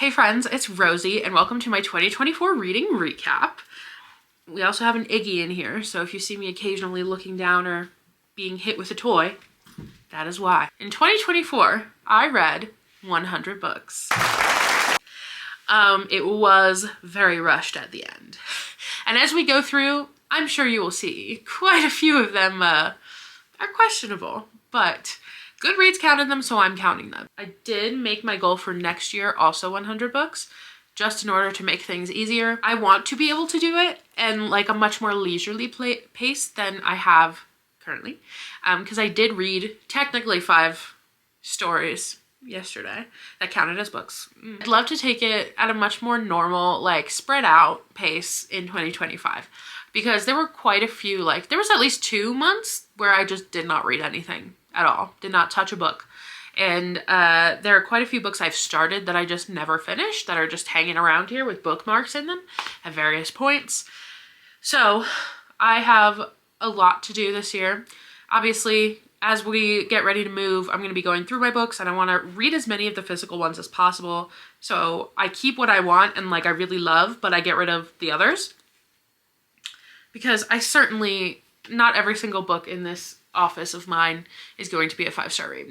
Hey friends, it's Rosie and welcome to my 2024 reading recap. We also have an Iggy in here, so if you see me occasionally looking down or being hit with a toy, that is why. In 2024, I read 100 books. It was very rushed at the end. And as we go through, I'm sure you will see quite a few of them are questionable, but Goodreads counted them, so I'm counting them. I did make my goal for next year also 100 books, just in order to make things easier. I want to be able to do it in like a much more leisurely pace than I have currently, because I did read technically 5 stories yesterday that counted as books. I'd love to take it at a much more normal, like spread out pace in 2025, because there were quite a few, like there was at least 2 months where I just did not read anything at all, did not touch a book. And there are quite a few books I've started that I just never finished, that are just hanging around here with bookmarks in them at various points. So I have a lot to do this year. Obviously, as we get ready to move, I'm going to be going through my books and I want to read as many of the physical ones as possible. So I keep what I want and like I really love, but I get rid of the others. Because I certainly, not every single book in this office of mine is going to be a 5-star read.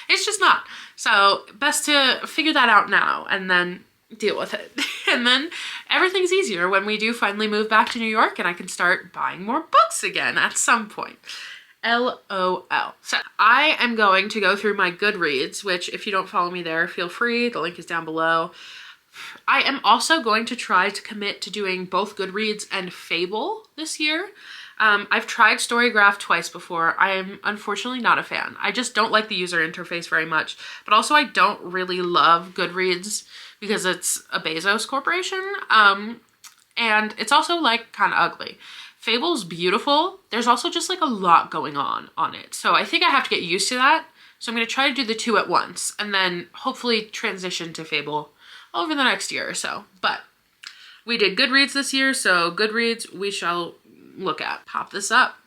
It's just not. So best to figure that out now and then deal with it. And then everything's easier when we do finally move back to New York and I can start buying more books again at some point. LOL. So I am going to go through my Goodreads, which if you don't follow me there, feel free. The link is down below. I am also going to try to commit to doing both Goodreads and Fable this year. I've tried Storygraph twice before. I am unfortunately not a fan. I just don't like the user interface very much, but also I don't really love Goodreads because it's a Bezos corporation, and it's also like kind of ugly. Fable's beautiful. There's also just like a lot going on it. So I think I have to get used to that. So I'm going to try to do the 2 at once and then hopefully transition to Fable over the next year or so. But we did Goodreads this year, so Goodreads we shall look at. Pop this up.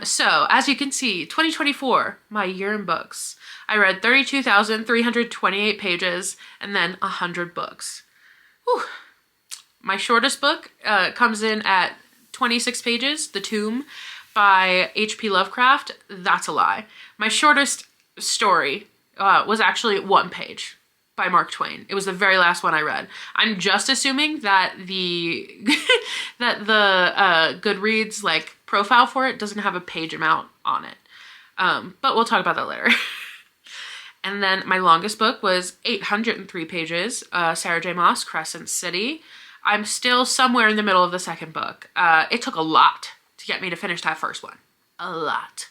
So as you can see, 2024, my year in books. I read 32,328 pages and then 100 books. Whew. My shortest book comes in at 26 pages, The Tomb by H.P. Lovecraft. That's a lie. My shortest story was actually 1 page by Mark Twain. It was the very last one I read. I'm just assuming that the Goodreads like profile for it doesn't have a page amount on it. But we'll talk about that later. And then my longest book was 803 pages, Sarah J. Maas, Crescent City. I'm still somewhere in the middle of the second book. It took a lot to get me to finish that first one. A lot.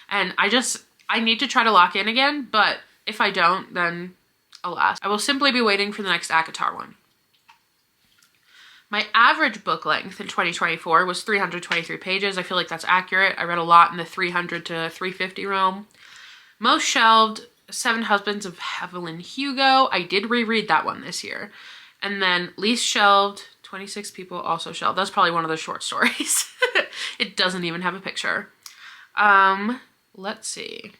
And I need to try to lock in again, but if I don't, then alas. I will simply be waiting for the next ACOTAR one. My average book length in 2024 was 323 pages. I feel like that's accurate. I read a lot in the 300 to 350 realm. Most shelved, 7 Husbands of Evelyn Hugo. I did reread that one this year. And then least shelved, 26 people also shelved. That's probably one of the short stories. It doesn't even have a picture. Let's see.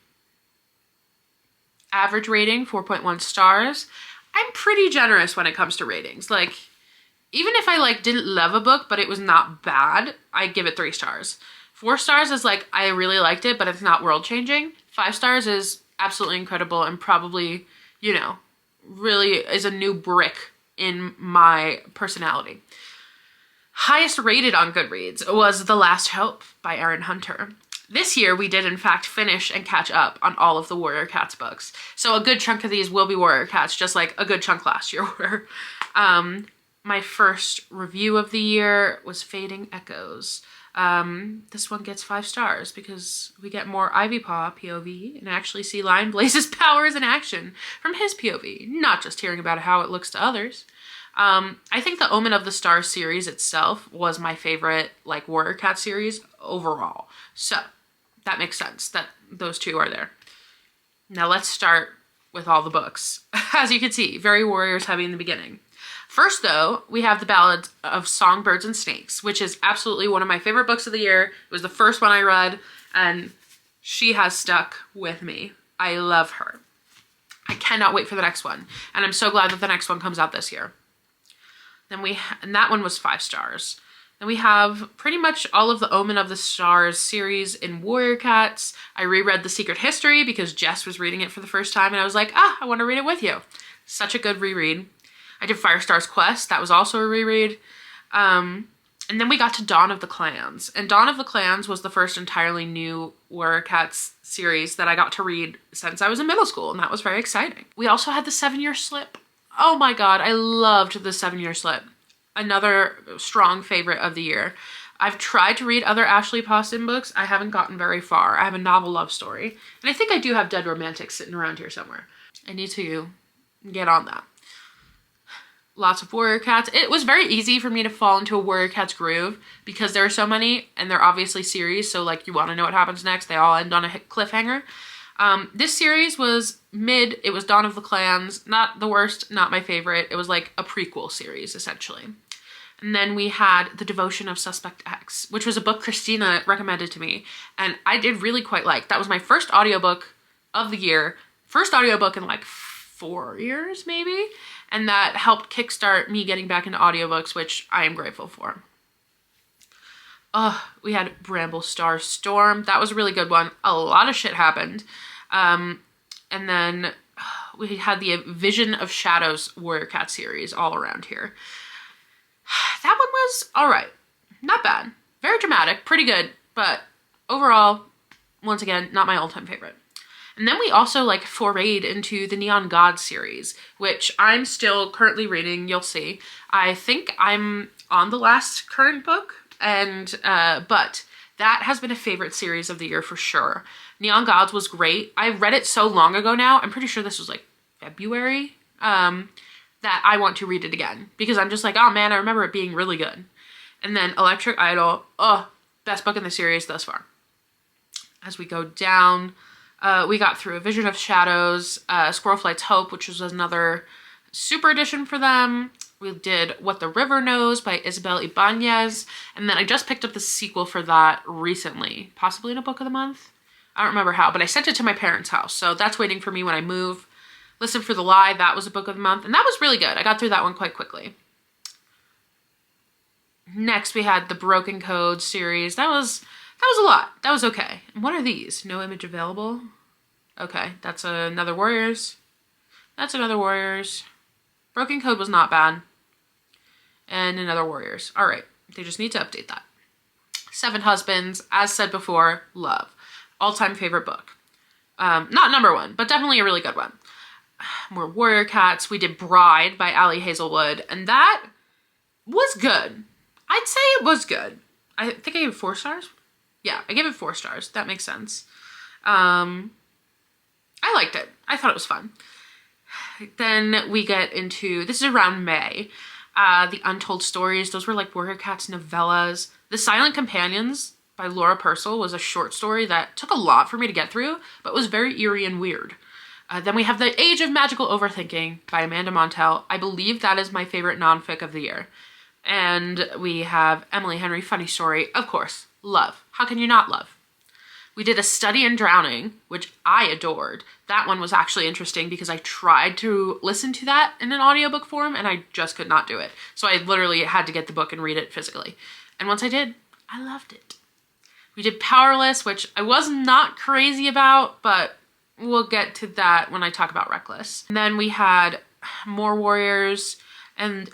Average rating, 4.1 stars. I'm pretty generous when it comes to ratings. Like, even if I like didn't love a book, but it was not bad, I give it 3 stars. 4 stars is like, I really liked it, but it's not world changing. 5 stars is absolutely incredible and probably, you know, really is a new brick in my personality. Highest rated on Goodreads was The Last Hope by Erin Hunter. This year, we did in fact finish and catch up on all of the Warrior Cats books. So a good chunk of these will be Warrior Cats, just like a good chunk last year were. My first review of the year was Fading Echoes. This one gets 5 stars because we get more Ivypaw POV and actually see Lion Blaze's powers in action from his POV, not just hearing about how it looks to others. I think the Omen of the Stars series itself was my favorite like Warrior Cat series overall. So that makes sense that those 2 are there. Now let's start with all the books. As you can see, very Warriors heavy in the beginning. First though, we have the Ballad of Songbirds and Snakes, which is absolutely one of my favorite books of the year. It was the first one I read and she has stuck with me. I love her. I cannot wait for the next one. And I'm so glad that the next one comes out this year. Then and that one was 5 stars. Then we have pretty much all of the Omen of the Stars series in Warrior Cats. I reread The Secret History because Jess was reading it for the first time and I was like, I want to read it with you. Such a good reread. I did Firestar's Quest. That was also a reread. And then we got to Dawn of the Clans. And Dawn of the Clans was the first entirely new Warrior Cats series that I got to read since I was in middle school, and that was very exciting. We also had the 7-Year Slip. Oh my god, I loved the 7-Year Slip. Another strong favorite of the year. I've tried to read other Ashley Poston books. I haven't gotten very far. I have a novel love story. And I think I do have Dead Romantics sitting around here somewhere. I need to get on that. Lots of Warrior Cats. It was very easy for me to fall into a Warrior Cats groove because there are so many and they're obviously series. So like you want to know what happens next. They all end on a cliffhanger. This series was mid. It was Dawn of the Clans. Not the worst, not my favorite. It was like a prequel series essentially. And then we had The Devotion of Suspect X, which was a book Christina recommended to me. And I did really quite like. That was my first audiobook of the year. First audiobook in like 4 years maybe. And that helped kickstart me getting back into audiobooks, which I am grateful for. We had Bramble Star Storm. That was a really good one. A lot of shit happened. And then we had the Vision of Shadows Warrior Cat series all around here. That one was all right. Not bad. Very dramatic. Pretty good. But overall, once again, not my all-time favorite. And then we also like forayed into the Neon God series, which I'm still currently reading. You'll see. I think I'm on the last current book, and but that has been a favorite series of the year for sure. Neon Gods was great. I read it so long ago now. I'm pretty sure this was like February. That I want to read it again because I'm just like, oh man, I remember it being really good. And then Electric Idol, best book in the series thus far. As we go down. We got through A Vision of Shadows, Squirrel Flight's Hope, which was another super edition for them. We did What the River Knows by Isabel Ibanez. And then I just picked up the sequel for that recently, possibly in a book of the month. I don't remember how, but I sent it to my parents' house. So that's waiting for me when I move. Listen for the Lie, that was a book of the month. And that was really good. I got through that one quite quickly. Next, we had the Broken Code series. That was a lot. That was okay. And what are these? No image available? Okay, that's another Warriors. That's another Warriors. Broken Code was not bad. And another Warriors. All right, they just need to update that. Seven Husbands, as said before, love. All-time favorite book. Not number one, but definitely a really good one. More Warrior Cats. We did Bride by Ali Hazelwood, and that was good. I'd say it was good. I think I gave it 4 stars. Yeah, I gave it 4 stars. That makes sense. I liked it. I thought it was fun. Then we get into, this is around May, The Untold Stories. Those were like Warrior Cats novellas. The Silent Companions by Laura Purcell was a short story that took a lot for me to get through, but was very eerie and weird. Then we have The Age of Magical Overthinking by Amanda Montell. I believe that is my favorite nonfic of the year. And we have Emily Henry, Funny Story. Of course, love. How can you not love? We did A Study in Drowning, which I adored. That one was actually interesting because I tried to listen to that in an audiobook form and I just could not do it. So I literally had to get the book and read it physically. And once I did, I loved it. We did Powerless, which I was not crazy about, but we'll get to that when I talk about Reckless. And then we had more Warriors and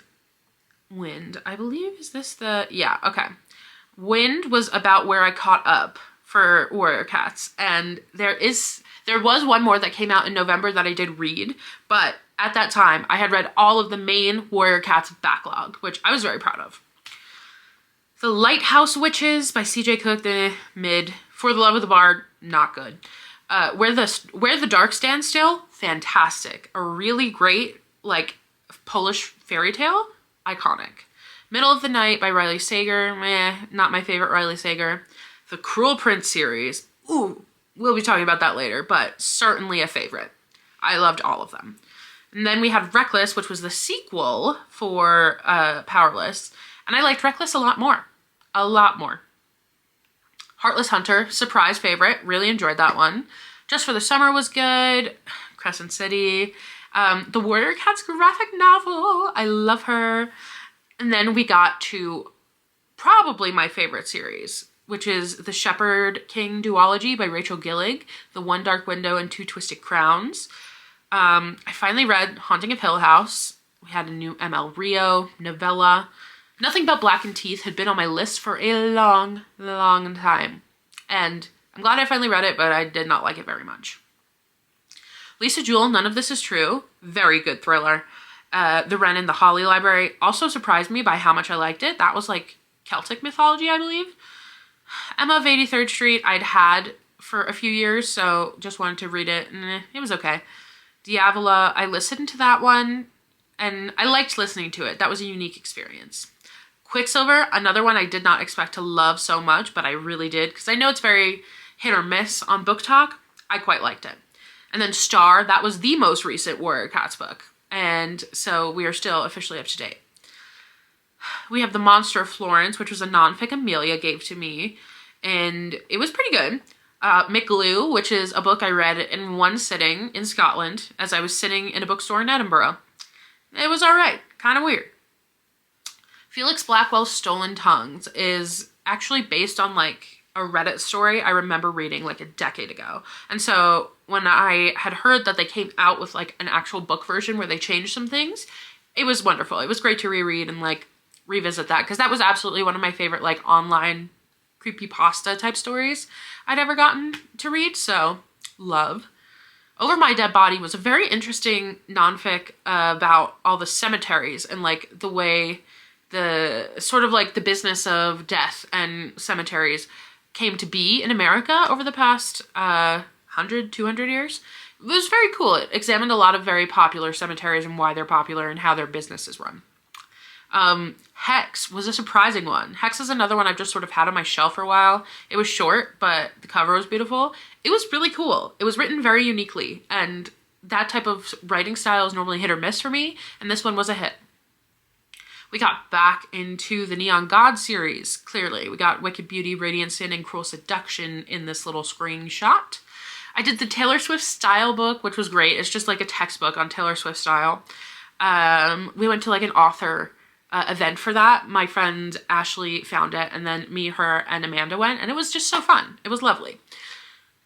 Wind. I believe, is this the, yeah, okay. Wind was about where I caught up for Warrior Cats. And there was one more that came out in November that I did read, but at that time I had read all of the main Warrior Cats backlog, which I was very proud of. The Lighthouse Witches by C.J. Cook, mid. For the Love of the Bard, not good. Where the Dark Stands Still, fantastic. A really great, like, Polish fairy tale, iconic. Middle of the Night by Riley Sager, not my favorite Riley Sager. The Cruel Prince series, ooh, we'll be talking about that later, but certainly a favorite. I loved all of them. And then we had Reckless, which was the sequel for Powerless, and I liked Reckless a lot more. A lot more. Heartless Hunter, surprise favorite, really enjoyed that one. Just for the Summer was good. Crescent City, the Warrior Cats graphic novel. I love her. And then we got to probably my favorite series, which is The Shepherd King duology by Rachel Gillig, The One Dark Window and Two Twisted Crowns. I finally read Haunting of Hill House. We had a new ML Rio novella. Nothing But Black and Teeth had been on my list for a long, long time. And I'm glad I finally read it, but I did not like it very much. Lisa Jewell, None of This Is True. Very good thriller. The Wren and the Holly Library also surprised me by how much I liked it. That was like Celtic mythology, I believe. Emma of 83rd Street I'd had for a few years, so just wanted to read it, and it was okay. Diavola, I listened to that one, and I liked listening to it. That was a unique experience. Quicksilver, another one I did not expect to love so much, but I really did, because I know it's very hit or miss on Book Talk. I quite liked it. And then Star, that was the most recent Warrior Cats book, and so we are still officially up to date. We have The Monster of Florence, which was a nonfic Amelia gave to me, and it was pretty good. McGlue, which is a book I read in one sitting in Scotland as I was sitting in a bookstore in Edinburgh. It was alright, kind of weird. Felix Blackwell's Stolen Tongues is actually based on like a Reddit story I remember reading like a decade ago. And so when I had heard that they came out with like an actual book version where they changed some things, it was wonderful. It was great to reread and like revisit that, because that was absolutely one of my favorite like online creepypasta type stories I'd ever gotten to read, so love. Over My Dead Body was a very interesting nonfic about all the cemeteries and like the way the sort of like the business of death and cemeteries came to be in America over the past 100, 200 years. It was very cool. It examined a lot of very popular cemeteries and why they're popular and how their business is run. Hex was a surprising one. Hex is another one I've just sort of had on my shelf for a while. It was short, but the cover was beautiful. It was really cool. It was written very uniquely, and that type of writing style is normally hit or miss for me, and this one was a hit. We got back into the Neon God series, clearly. We got Wicked Beauty, Radiant Sin, and Cruel Seduction in this little screenshot. I did the Taylor Swift style book, which was great. It's just like a textbook on Taylor Swift style. We went to like an author event for that. My friend Ashley found it, and then me, her, and Amanda went, and it was just so fun. It was lovely.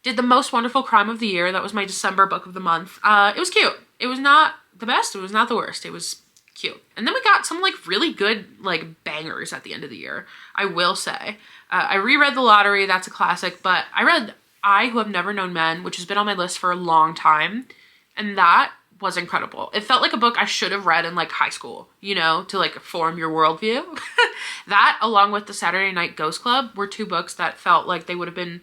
Did The Most Wonderful Crime of the Year. That was my December book of the month. It was cute. It was not the best. It was not the worst. It was cute. And then we got some like really good like bangers at the end of the year, I will say. I reread The Lottery. That's a classic, but I read I Who Have Never Known Men, which has been on my list for a long time, and that was incredible. It felt like a book I should have read in like high school, you know, to like form your worldview. That, along with The Saturday Night Ghost Club, were two books that felt like they would have been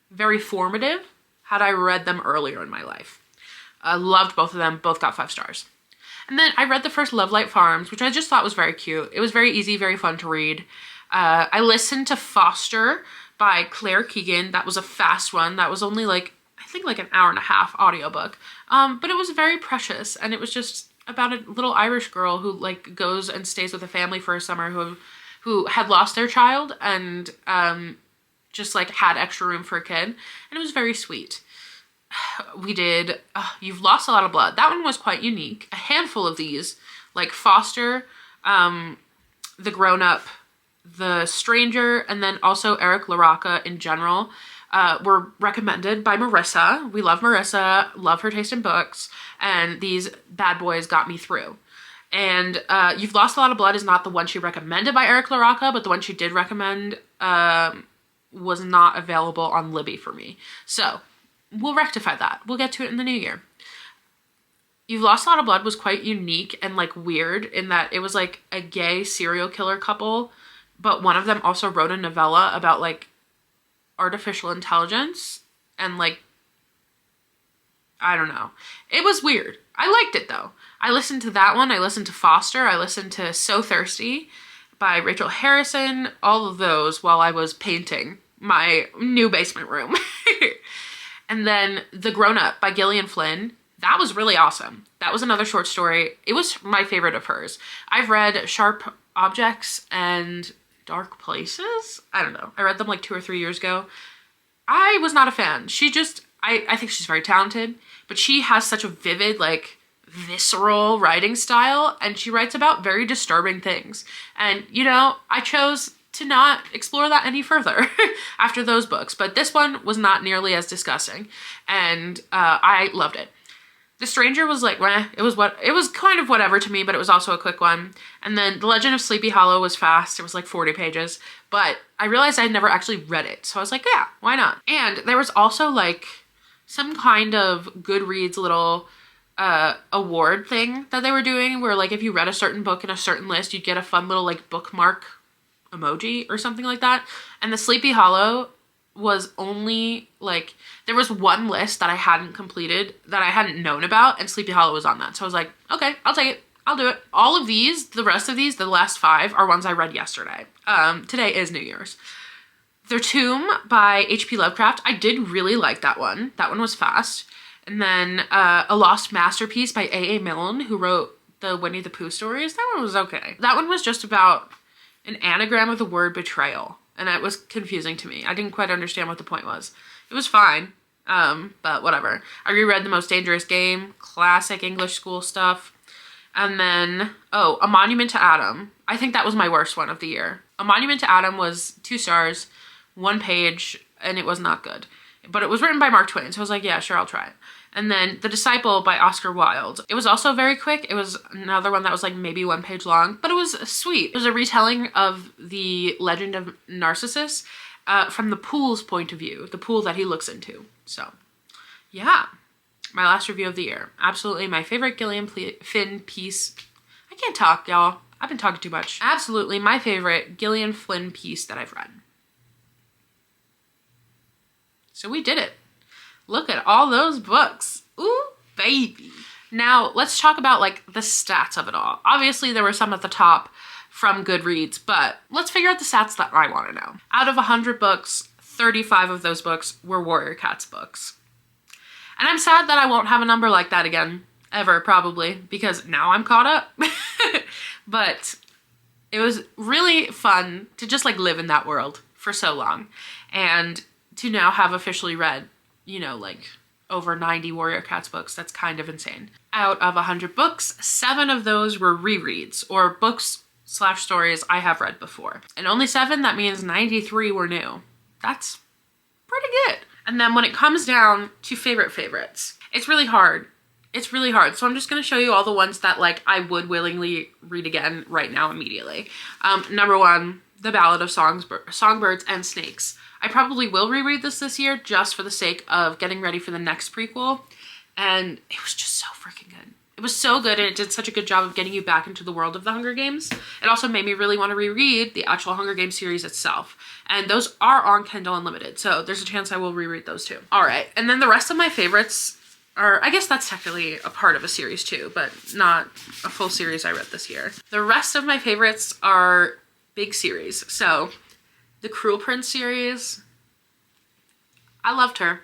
very formative had I read them earlier in my life. I loved both of them. Both got 5 stars. And then I read the first Lovelight Farms, which I just thought was very cute. It was very easy, very fun to read. I listened to Foster by Claire Keegan. That was a fast one. That was only like, I think like an hour and a half audiobook. But it was very precious, and it was just about a little Irish girl who like goes and stays with a family for a summer who had lost their child and just like had extra room for a kid, and it was very sweet. We did You've Lost a Lot of Blood. That one was quite unique. A handful of these, like Foster, The Grown Up, The Stranger, and then also Eric LaRocca in general, were recommended by Marissa. We love Marissa, love her taste in books, and these bad boys got me through. And You've Lost a Lot of Blood is not the one she recommended by Eric LaRocca, but the one she did recommend was not available on Libby for me. So we'll rectify that. We'll get to it in the new year. You've Lost a Lot of Blood was quite unique and like weird in that it was like a gay serial killer couple, but one of them also wrote a novella about like artificial intelligence and like, I don't know. It was weird. I liked it though. I listened to that one. I listened to Foster. I listened to So Thirsty by Rachel Harrison. All of those while I was painting my new basement room. And then The Grown Up by Gillian Flynn. That was really awesome. That was another short story. It was my favorite of hers. I've read Sharp Objects and Dark Places. I don't know. I read them like 2 or 3 years ago. I was not a fan. She just I think she's very talented, but she has such a vivid, like, visceral writing style, and she writes about very disturbing things. And, you know, I chose to not explore that any further after those books, but this one was not nearly as disgusting, and I loved it. The Stranger was like, meh, it was kind of whatever to me, but it was also a quick one. And then The Legend of Sleepy Hollow was fast. It was like 40 pages, but I realized I had never actually read it. So I was like, yeah, why not? And there was also like some kind of Goodreads little award thing that they were doing where like if you read a certain book in a certain list, you'd get a fun little like bookmark emoji or something like that. And The Sleepy Hollow was only like, there was one list that I hadn't completed that I hadn't known about, and Sleepy Hollow was on that. So I was like, okay, I'll take it. I'll do it. All of these, the rest of these, the last 5 are ones I read yesterday. Today is New Year's. The Tomb by H.P. Lovecraft. I did really like that one. That one was fast. And then A Lost Masterpiece by A.A. Milne, who wrote the Winnie the Pooh stories. That one was okay. That one was just about an anagram of the word betrayal, and it was confusing to me. I didn't quite understand what the point was. It was fine, but whatever. I reread The Most Dangerous Game, classic English school stuff. And then, oh, A Monument to Adam. I think that was my worst one of the year. A Monument to Adam was 2 stars, 1 page, and it was not good. But it was written by Mark Twain, so I was like, yeah, sure, I'll try it. And then The Disciple by Oscar Wilde. It was also very quick. It was another one that was like maybe 1 page long, but it was sweet. It was a retelling of the legend of Narcissus from the Pool's point of view, the pool that he looks into. So, yeah, my last review of the year. Absolutely my favorite Gillian Flynn piece. I can't talk, y'all. I've been talking too much. Absolutely my favorite Gillian Flynn piece that I've read. So we did it. Look at all those books. Ooh, baby. Now, let's talk about like the stats of it all. Obviously, there were some at the top from Goodreads, but let's figure out the stats that I want to know. Out of 100 books, 35 of those books were Warrior Cats books. And I'm sad that I won't have a number like that again, ever probably, because now I'm caught up. But it was really fun to just like live in that world for so long, and to now have officially read, you know, like over 90 Warrior Cats books. That's kind of insane. Out of 100 books, 7 of those were rereads or books/stories I have read before. And only 7, that means 93 were new. That's pretty good. And then when it comes down to favorites, it's really hard. It's really hard. So I'm just going to show you all the ones that like I would willingly read again right now immediately. Number 1, The Ballad of Songbirds and Snakes. I probably will reread this year just for the sake of getting ready for the next prequel. And it was just so freaking good. It was so good, and it did such a good job of getting you back into the world of the Hunger Games. It also made me really want to reread the actual Hunger Games series itself. And those are on Kindle Unlimited, so there's a chance I will reread those too. All right, and then the rest of my favorites are, I guess that's technically a part of a series too, but not a full series I read this year. The rest of my favorites are big series. So the Cruel Prince series, I loved her.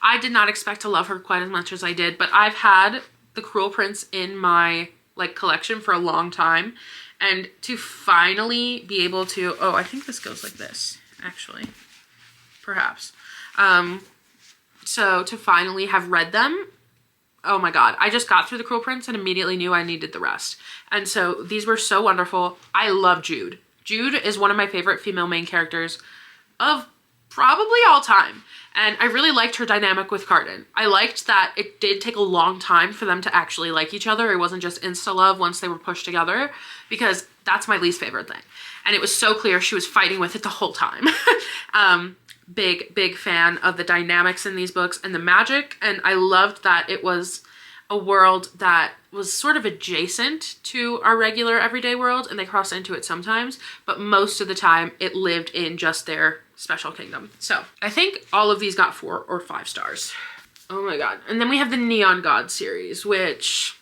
I did not expect to love her quite as much as I did, but I've had the Cruel Prince in my like collection for a long time, and to finally be able to, oh, I think this goes like this, actually, perhaps. So to finally have read them, oh my God, I just got through the Cruel Prince and immediately knew I needed the rest. And so these were so wonderful. I love Jude. Jude is one of my favorite female main characters of probably all time. And I really liked her dynamic with Cardan. I liked that it did take a long time for them to actually like each other. It wasn't just insta-love once they were pushed together, because that's my least favorite thing. And it was so clear she was fighting with it the whole time. Big fan of the dynamics in these books and the magic. And I loved that it was a world that was sort of adjacent to our regular everyday world, and they crossed into it sometimes, but most of the time it lived in just their special kingdom. So I think all of these got 4 or 5 stars. Oh my God. And then we have the Neon Gods series, which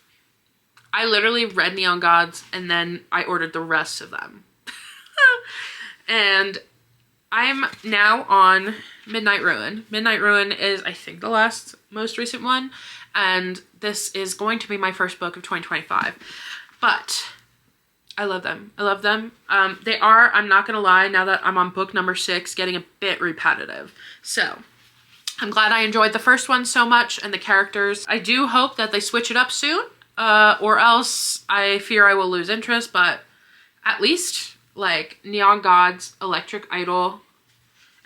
I literally read Neon Gods and then I ordered the rest of them. And I'm now on Midnight Ruin. Midnight Ruin is, I think, the most recent one. And this is going to be my first book of 2025. But I love them. I love them. They are, I'm not going to lie, now that I'm on book number 6, getting a bit repetitive. So, I'm glad I enjoyed the first one so much and the characters. I do hope that they switch it up soon, or else I fear I will lose interest, but at least like Neon Gods, Electric Idol,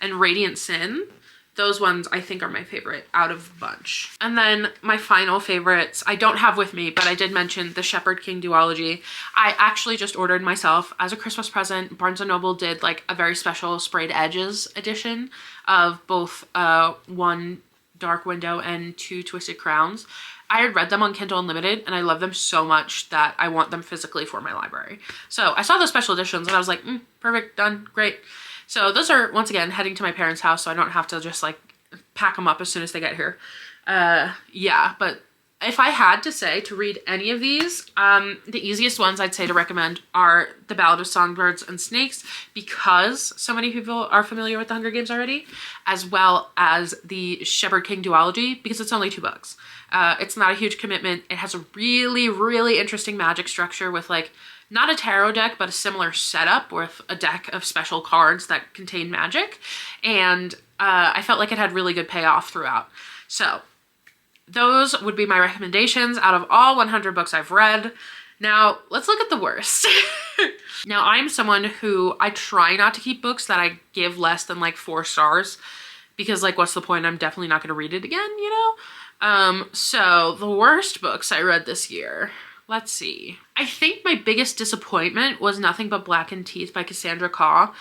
and Radiant Sin, those ones I think are my favorite out of the bunch. And then my final favorites, I don't have with me, but I did mention the Shepherd King duology. I actually just ordered myself as a Christmas present. Barnes & Noble did like a very special Sprayed Edges edition of both one Dark Window and two Twisted Crowns. I had read them on Kindle Unlimited and I love them so much that I want them physically for my library. So I saw those special editions and I was like, perfect, done, great. So those are, once again, heading to my parents' house, so I don't have to just like pack them up as soon as they get here. Yeah, but if I had to say to read any of these, the easiest ones I'd say to recommend are The Ballad of Songbirds and Snakes, because so many people are familiar with the Hunger Games already, as well as the Shepherd King duology, because it's only 2 books. It's not a huge commitment. It has a really, really interesting magic structure with like, not a tarot deck, but a similar setup with a deck of special cards that contain magic. And I felt like it had really good payoff throughout. So those would be my recommendations out of all 100 books I've read. Now let's look at the worst. Now I'm someone who I try not to keep books that I give less than like 4 stars, because like what's the point? I'm definitely not going to read it again, you know? So the worst books I read this year. Let's see. I think my biggest disappointment was Nothing But Blackened Teeth by Cassandra Khaw.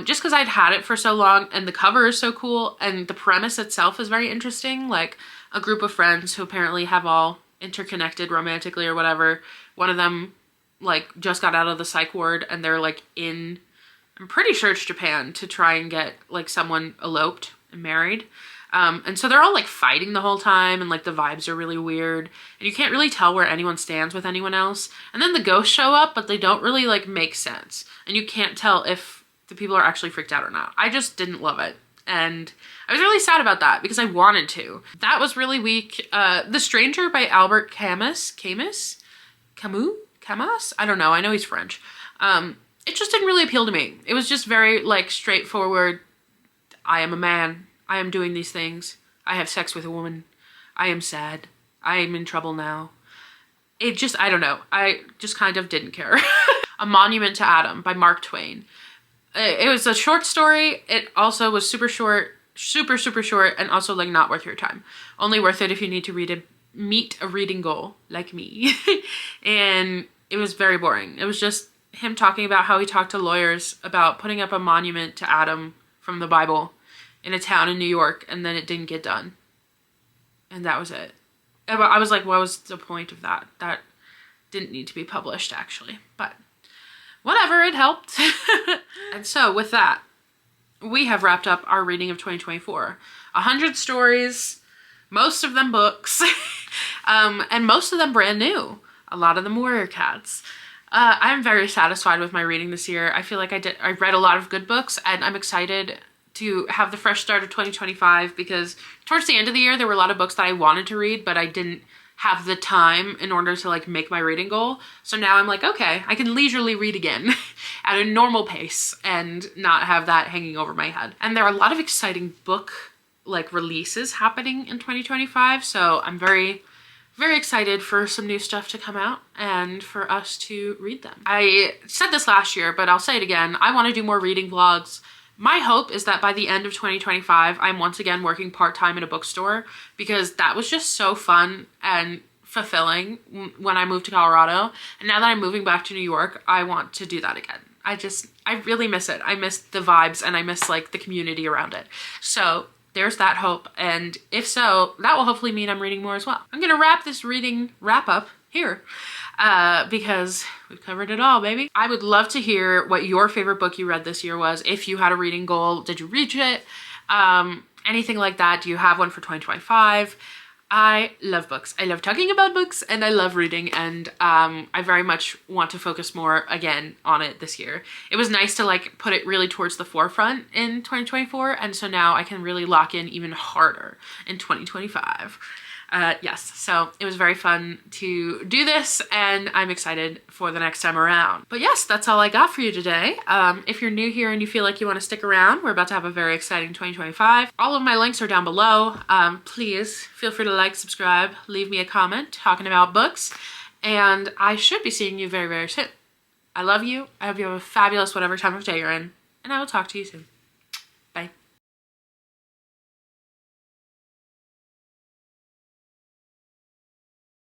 Just because I'd had it for so long and the cover is so cool and the premise itself is very interesting. Like a group of friends who apparently have all interconnected romantically or whatever. One of them like just got out of the psych ward and they're like in, I'm pretty sure it's Japan, to try and get like someone eloped and married. And so they're all like fighting the whole time and like the vibes are really weird and you can't really tell where anyone stands with anyone else. And then the ghosts show up, but they don't really like make sense. And you can't tell if the people are actually freaked out or not. I just didn't love it. And I was really sad about that because I wanted to. That was really weak. The Stranger by Albert Camus? I don't know. I know he's French. It just didn't really appeal to me. It was just very like straightforward. I am a man. I am doing these things. I have sex with a woman. I am sad. I am in trouble now. It just, I don't know. I just kind of didn't care. A Monument to Adam by Mark Twain. It was a short story. It also was super short, super short, and also like not worth your time. Only worth it if you need to meet a reading goal like me. And it was very boring. It was just him talking about how he talked to lawyers about putting up a monument to Adam from the Bible in a town in New York, and then it didn't get done. And that was it. I was like, what was the point of that? That didn't need to be published, actually. But whatever, it helped. And so with that, we have wrapped up our reading of 2024. 100 stories, most of them books, and most of them brand new. A lot of them Warrior Cats. I'm very satisfied with my reading this year. I feel like I read a lot of good books, and I'm excited to have the fresh start of 2025 because towards the end of the year there were a lot of books that I wanted to read but I didn't have the time in order to like make my reading goal. So now I'm like, okay, I can leisurely read again at a normal pace and not have that hanging over my head. And there are a lot of exciting book like releases happening in 2025, so I'm very excited for some new stuff to come out and for us to read them. I said this last year, but I'll say it again. I want to do more reading vlogs. My hope is that by the end of 2025, I'm once again working part-time in a bookstore because that was just so fun and fulfilling when I moved to Colorado. And now that I'm moving back to New York, I want to do that again. I really miss it. I miss the vibes and I miss like the community around it. So there's that hope. And if so, that will hopefully mean I'm reading more as well. I'm going to wrap this reading wrap up here. Because we've covered it all, baby. I would love to hear what your favorite book you read this year was. If you had a reading goal, did you reach it? Anything like that. Do you have one for 2025? I love books. I love talking about books and I love reading, and I very much want to focus more again on it this year. It was nice to like put it really towards the forefront in 2024, and so now I can really lock in even harder in 2025. Yes, so it was very fun to do this, and I'm excited for the next time around. But yes, that's all I got for you today. If you're new here and you feel like you want to stick around, we're about to have a very exciting 2025. All of my links are down below. Please feel free to like, subscribe, leave me a comment talking about books, and I should be seeing you very, very soon. I love you. I hope you have a fabulous whatever time of day you're in, and I will talk to you soon.